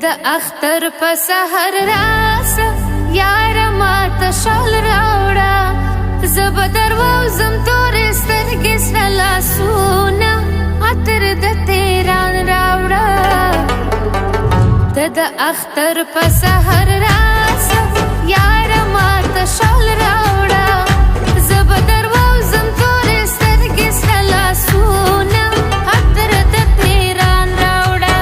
د اختر په سحر راسه یار ماته شال راوړه زه به درووزم تورې سترګې سره لاسونه عطر د تیران راوړه د اختر په سحر راسه یار ماته شال راوړه زه به درووزم تورې سترګې سره لاسونه عطر د تیران راوړه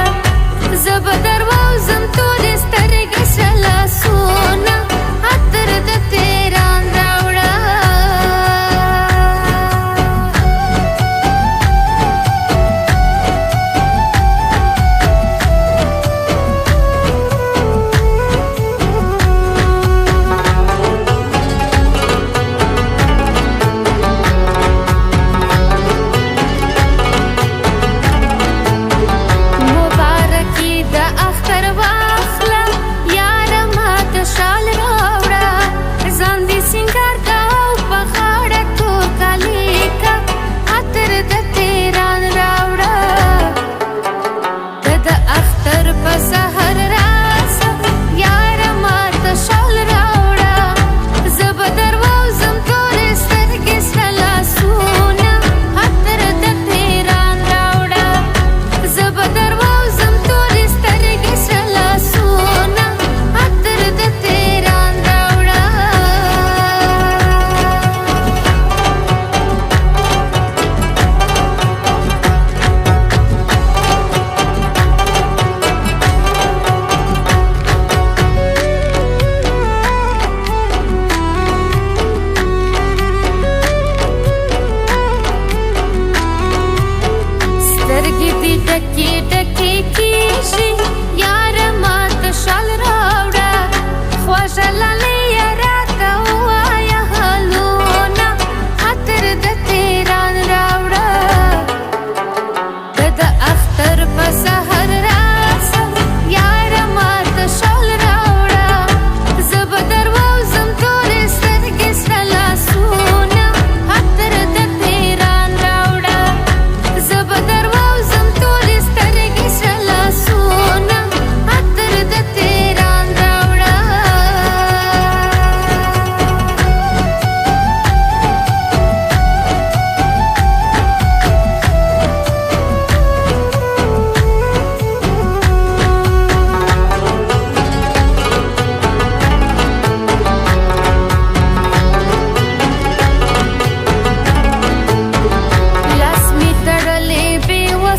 زه به درووزم تورې سترګې سره لاسونه عطر د تیران راوړه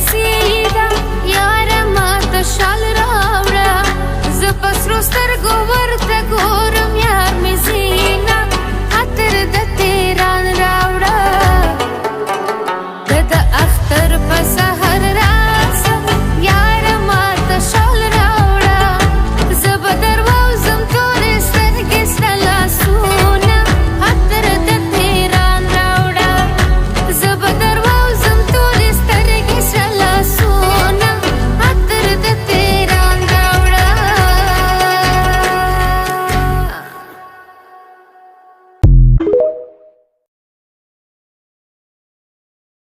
see